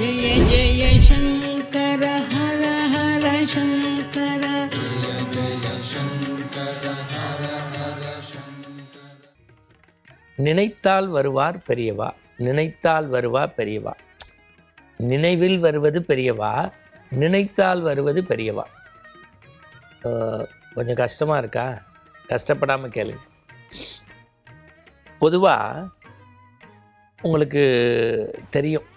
जय जय शङ्कर हर हर शङ्कर நினைத்தால் வருவார் பெரியவா, நினைத்தால் வருவா பெரியவா. நினைவில் வருவது பெரியவா, நினைத்தால் வருவது பெரியவா. கொஞ்சம் கஷ்டமாக இருக்கா? கஷ்டப்படாமல் கேளு. பொதுவாக உங்களுக்கு தெரியும்,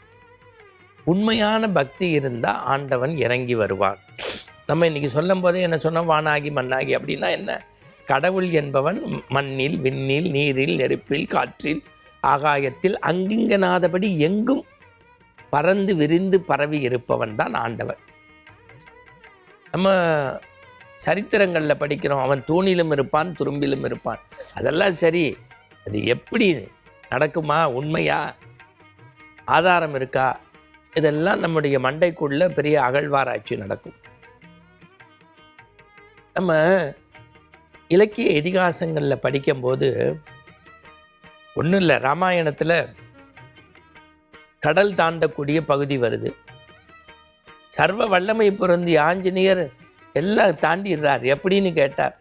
உண்மையான பக்தி இருந்தால் ஆண்டவன் இறங்கி வருவான். நம்ம இன்றைக்கி சொல்லும் போதே என்ன சொன்னோம், வானாகி மண்ணாகி. அப்படின்னா என்ன? கடவுள் என்பவன் மண்ணில், விண்ணில், நீரில், நெருப்பில், காற்றில், ஆகாயத்தில் அங்கிங்கனாதபடி எங்கும் பறந்து விரிந்து பரவி இருப்பவன் தான் ஆண்டவன். நம்ம சரித்திரங்களில் படிக்கிறோம், அவன் தூணிலும் இருப்பான், துரும்பிலும் இருப்பான். அதெல்லாம் சரி, அது எப்படி நடக்குமா? உண்மையா? ஆதாரம் இருக்கா? இதெல்லாம் நம்முடைய மண்டைக்குள்ள பெரிய அகழ்வாராய்ச்சி நடக்கும். நம்ம இலக்கிய இதிகாசங்களில் படிக்கும்போது ஒன்றும் இல்லை, ராமாயணத்தில் கடல் தாண்டக்கூடிய பகுதி வருது. சர்வ வல்லமை பொருந்திய ஆஞ்சநேயர் எல்லாம் தாண்டிடுறார். எப்படின்னு கேட்டார்.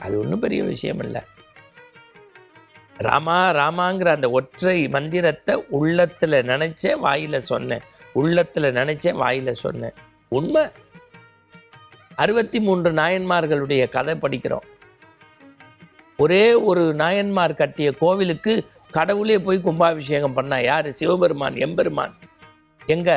அது ஒன்றும் பெரிய விஷயம் இல்லை. ராமா ராமாங்கிற அந்த ஒற்றை மந்திரத்தை உள்ளத்தில் நினச்சேன், வாயில் சொன்னேன். உள்ளத்தில் நினச்சேன், வாயில் சொன்னேன். உண்மை. 63 நாயன்மார்களுடைய கதை படிக்கிறோம். ஒரே ஒரு நாயன்மார் கட்டிய கோவிலுக்கு கடவுளே போய் கும்பாபிஷேகம் பண்ணா. யார்? சிவபெருமான், எம்பெருமான். எங்க?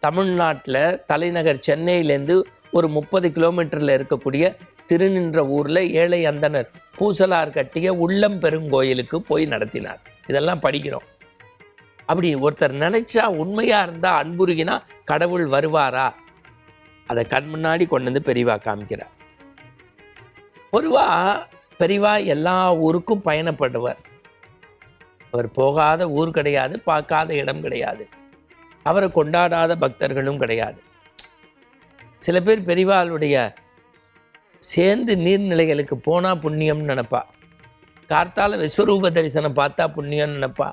தமிழ்நாட்டில் தலைநகர் சென்னையிலேருந்து ஒரு 30 கிலோமீட்டரில் இருக்கக்கூடிய திருநின்ற ஊரில் ஏழை அந்தனர் பூசலார் கட்டிய உள்ளம் பெருங்கோயிலுக்கு போய் நடத்தினார். இதெல்லாம் படிக்கிறோம். அப்படி ஒருத்தர் நினைச்சா, உண்மையாக இருந்தால், அன்புருகினா கடவுள் வருவாரா? அதை கண் முன்னாடி கொண்டு வந்து பெரியவா காமிக்கிறார். பொதுவாக பெரியவா எல்லா ஊருக்கும் பயணப்படுவார். அவர் போகாத ஊர் கிடையாது, பார்க்காத இடம் கிடையாது, அவரை கொண்டாடாத பக்தர்களும் கிடையாது. சில பேர் பெரியவாளுடைய சேர்ந்து நீர்நிலைகளுக்கு போனால் புண்ணியம்னு நினைப்பா. கார்த்தால விஸ்வரூப தரிசனம் பார்த்தா புண்ணியம்னு நினைப்பா.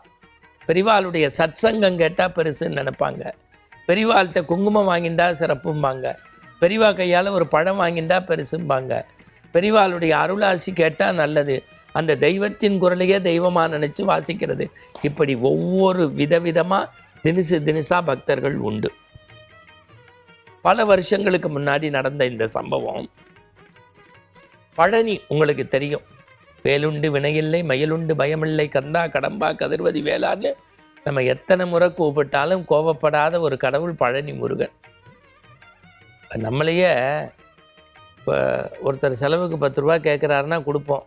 பெரியவாளுடைய சத்சங்கம் கேட்டால் பெருசுன்னு நினைப்பாங்க. பெரியவாள்கிட்ட குங்குமம் வாங்கிந்தா சிறப்பும்பாங்க. பெரியவா கையால் ஒரு பழம் வாங்கிந்தா பெருசும்பாங்க. பெரியவாளுடைய அருளாசி கேட்டால் நல்லது. அந்த தெய்வத்தின் குரலையே தெய்வமாக நினச்சி வாசிக்கிறது. இப்படி ஒவ்வொரு விதவிதமாக தினசாக பக்தர்கள் உண்டு. பல வருஷங்களுக்கு முன்னாடி நடந்த இந்த சம்பவம் பழனி உங்களுக்கு தெரியும். வேலுண்டு வினையில்லை, மயிலுண்டு பயமில்லை, கந்தா கடம்பா கதிர்வதி வேளான்னு நம்ம எத்தனை முறை கூப்பிட்டாலும் கோபப்படாத ஒரு கடவுள் பழனி முருகன். நம்மளையே இப்போ ஒருத்தர் செலவுக்கு 10 ரூபா கேட்குறாருன்னா கொடுப்போம்.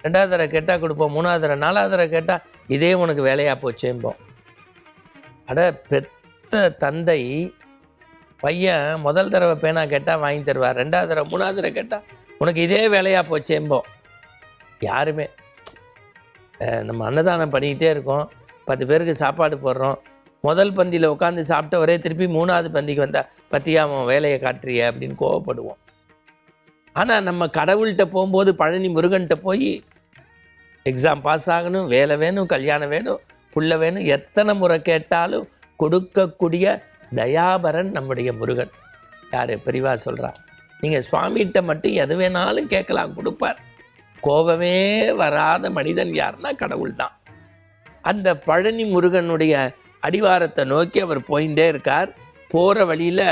2வது தடவை கேட்டால் கொடுப்போம். 3வது தடவை 4வது தடவை கேட்டால் இதே உனக்கு வேலையாக போச்சேம்போம். பெத்த தந்தை பையன் முதல் தடவை பேனா கேட்டால் வாங்கி தருவார். 2வது தடவை 3வது தடவை கேட்டால் உனக்கு இதே வேலையாக போச்சேம்போம். யாருமே நம்ம அன்னதானம் பண்ணிக்கிட்டே இருக்கோம், 10 பேருக்கு சாப்பாடு போடுறோம். முதல் பந்தியில் உட்காந்து சாப்பிட்டவரே திருப்பி 3வது பந்திக்கு வந்தால் பத்தியா அவன் வேலையை காட்டுறிய அப்படின்னு கோவப்படுவோம். ஆனால் நம்ம கடவுள்கிட்ட போகும்போது, பழனி முருகன்கிட்ட போய் எக்ஸாம் பாஸ் ஆகணும், வேலை வேணும், கல்யாணம் வேணும், புள்ள வேணும், எத்தனை முறை கேட்டாலும் கொடுக்கக்கூடிய தயாபரன் நம்முடைய முருகன். யார்? பெரியவா சொல்கிறா. நீங்கள் சுவாமிகிட்ட மட்டும் எது வேணாலும் கேட்கலாம், கொடுப்பார். கோபமே வராத மனிதன் யாருன்னா கடவுள் தான். அந்த பழனி முருகனுடைய அடிவாரத்தை நோக்கி அவர் போயிட்டே இருக்கார். போகிற வழியில்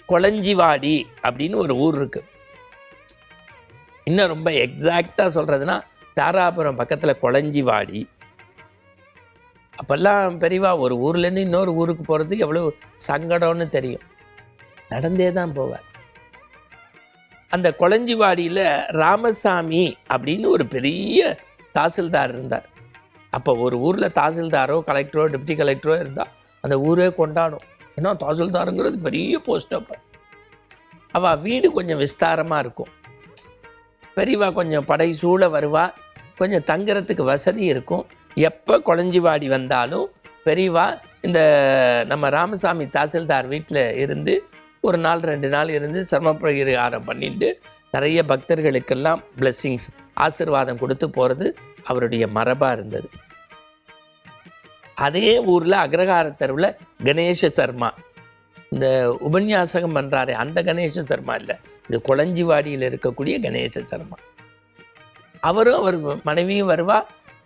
கொளஞ்சிவாடி அப்படின்னு ஒரு ஊர் இருக்குது. இன்னும் ரொம்ப எக்ஸாக்டாக சொல்கிறதுனா தாராபுரம் பக்கத்தில் கொளஞ்சிவாடி. அப்போல்லாம் பெரியவா ஒரு ஊர்லேருந்து இன்னொரு ஊருக்கு போகிறது எவ்வளோ சங்கடம்னு தெரியும். நடந்தே தான் போவார். அந்த கொளஞ்சிவாடியில் ராமசாமி அப்படின்னு ஒரு பெரிய தாசில்தார் இருந்தார். அப்போ ஒரு ஊரில் தாசில்தாரோ கலெக்டரோ டெப்டி கலெக்டரோ இருந்தால் அந்த ஊரே கொண்டாடும். ஏன்னா தாசில்தாருங்கிறது பெரிய போஸ்ட். அப்போ அவள் வீடு கொஞ்சம் விஸ்தாரமாக இருக்கும். பெரியவா கொஞ்சம் படை சூழ வருவா, கொஞ்சம் தங்குறதுக்கு வசதி இருக்கும். எப்போ கொளஞ்சிவாடி வந்தாலும் பெரியவா இந்த நம்ம ராமசாமி தாசில்தார் வீட்டில் இருந்து ஒரு நாள் 2 நாள் இருந்து சிரமப்பரிகாரம் பண்ணிட்டு நிறைய பக்தர்களுக்கெல்லாம் பிளெஸ்ஸிங்ஸ் ஆசீர்வாதம் கொடுத்து போகிறது அவருடைய மரபாக இருந்தது. அதே ஊரில் அக்ரஹார தெருவில் கணேச சர்மா, இந்த உபன்யாசகம் பண்ணுறாரு அந்த கணேச சர்மா இல்லை, இது கொளஞ்சிவாடியில் இருக்கக்கூடிய கணேச சர்மா. அவரும் அவர் மனைவியும் வருவா,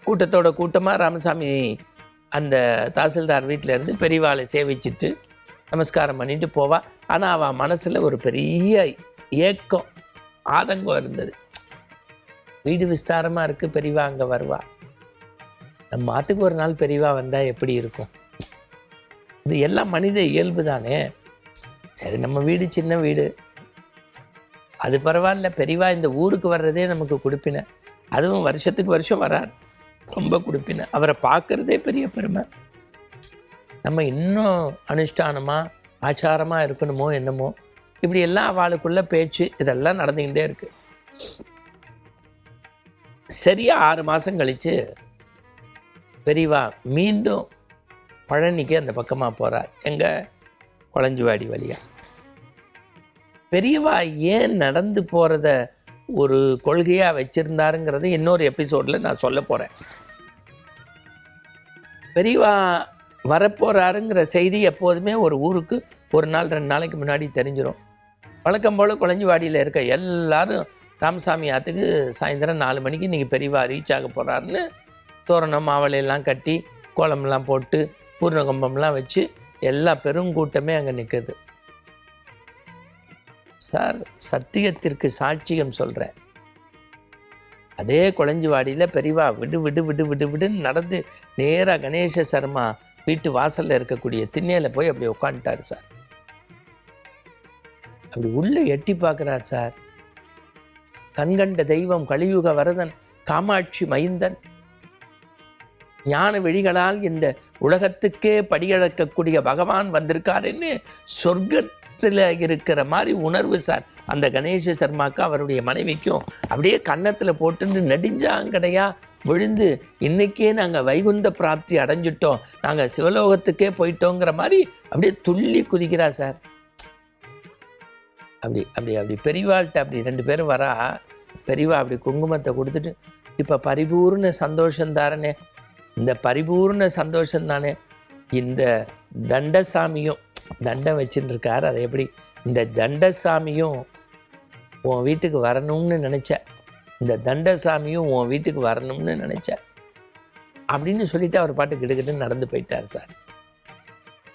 கூட்டத்தோட கூட்டமாக ராமசாமி அந்த தாசில்தார் வீட்டில் இருந்து பெரியவாளை சேவிச்சுட்டு நமஸ்காரம் பண்ணிட்டு போவா. ஆனால் அவள் மனசில் ஒரு பெரிய ஏக்கம், ஆதங்கம் இருந்தது. வீடு விஸ்தாரமாக இருக்குது, பெரியவா அங்கே வருவா, நம்ம மாற்றுக்கு ஒரு நாள் பெரியவா வந்தால் எப்படி இருக்கும்? இது எல்லாம் மனித இயல்பு தானே. சரி, நம்ம வீடு சின்ன வீடு, அது பரவாயில்ல, பெரியவா இந்த ஊருக்கு வர்றதே நமக்கு கொடுப்பின, அதுவும் வருஷத்துக்கு வருஷம் வரார், ரொம்ப கொடுப்பின, அவரை பார்க்குறதே பெரிய பெருமை. நம்ம இன்னும் அனுஷ்டானமாக ஆச்சாரமாக இருக்கணுமோ என்னமோ, இப்படி எல்லாம் அவளுக்குள்ள பேச்சு இதெல்லாம் நடந்துக்கிட்டே இருக்கு. சரியாக 6 மாதம் கழித்து பெரியவா மீண்டும் பழனிக்கு அந்த பக்கமாக போகிறார், எங்கள் கொளஞ்சிவாடி வழியாக. பெரியவா ஏன் நடந்து போகிறத ஒரு கொள்கையாக வச்சுருந்தாருங்கிறது இன்னொரு எபிசோடில் நான் சொல்ல போகிறேன். பெரியவா வரப்போகிறாருங்கிற செய்தி எப்போதுமே ஒரு ஊருக்கு 1 நாள் 2 நாளைக்கு முன்னாடி தெரிஞ்சிடும். வழக்கம் போல் கொளஞ்சிவாடியில் இருக்க எல்லாரும் ராமசாமி ஆற்றுக்கு சாயந்தரம் 4 மணிக்கு இன்றைக்கி பெரியவா ரீச் ஆக போகிறாருன்னு தோரணம் மாவளையெல்லாம் கட்டி கோலம்லாம் போட்டு பூர்ணகம்பம்லாம் வச்சு எல்லா பெருங்கூட்டமே அங்கே நிற்குது. சார், சத்தியத்திற்கு சாட்சியம் சொல்கிறேன், அதே கொளஞ்சிவாடியில் பெரியவா விடு விடு விடு விடு விடுன்னு நடந்து நேராக கணேச சர்மா வீட்டு வாசலில் இருக்கக்கூடிய திண்ணையில் போய் அப்படி உட்காந்துட்டார் சார். அப்படி உள்ளே எட்டி பார்க்குறார் சார். கண்கண்ட தெய்வம் கலியுக வரதன் காமாட்சி மைந்தன் ஞான விழிகளால் இந்த உலகத்துக்கே படியளக்கக்கூடிய பகவான் வந்திருக்காருன்னு சொர்க்கத்தில் இருக்கிற மாதிரி உணர்வு சார். அந்த கணேச சர்மாவுக்கு அவருடைய மனைவிக்கும் அப்படியே கன்னத்தில் போட்டு நெடுஞ்சாங்கடையா விழுந்து, இன்னைக்கே நாங்கள் வைகுந்த பிராப்தி அடைஞ்சிட்டோம், நாங்கள் சிவலோகத்துக்கே போயிட்டோங்கிற மாதிரி அப்படியே துள்ளி குதிக்கிறா சார். அப்படி அப்படி அப்படி பெரியவாள்கிட்ட அப்படி 2 பேரும் வரா. பெரியவா அப்படி குங்குமத்தை கொடுத்துட்டு, இப்போ பரிபூர்ண சந்தோஷம் தானே, இந்த பரிபூர்ண சந்தோஷம் தானே, இந்த தண்டசாமியும் தண்டம் வச்சுன்னு இருக்கார், அதை எப்படி இந்த தண்டசாமியும் உன் வீட்டுக்கு வரணும்னு நினச்ச, இந்த தண்டசாமியும் உன் வீட்டுக்கு வரணும்னு நினச்ச அப்படின்னு சொல்லிட்டு அவர் பாட்டு கிட்டக்கிட்டு நடந்து போயிட்டார் சார்.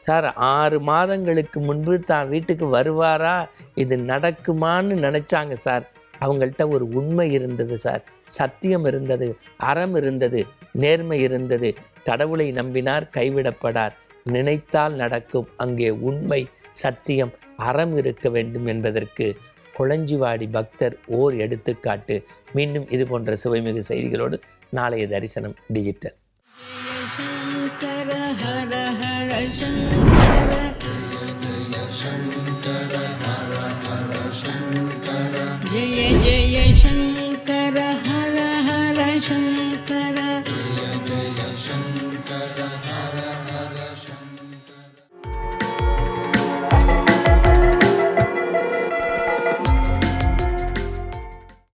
சார், 6 மாதங்களுக்கு முன்பு தான் வீட்டுக்கு வருவாரா, இது நடக்குமான்னு நினச்சாங்க சார். அவங்கள்ட்ட ஒரு உண்மை இருந்தது சார், சத்தியம் இருந்தது, அறம் இருந்தது, நேர்மை இருந்தது. கடவுளை நம்பினார், கைவிடப்படார், நினைத்தால் நடக்கும். அங்கே உண்மை, சத்தியம், அறம் இருக்க வேண்டும் என்பதற்கு கொளஞ்சிவாடி பக்தர் ஓர் எடுத்துக்காட்டு. மீண்டும் இது போன்ற சுவைமிகு செய்திகளோடு நாளைய தரிசனம் டிஜிட்டல். शङ्कर हर हर शङ्कर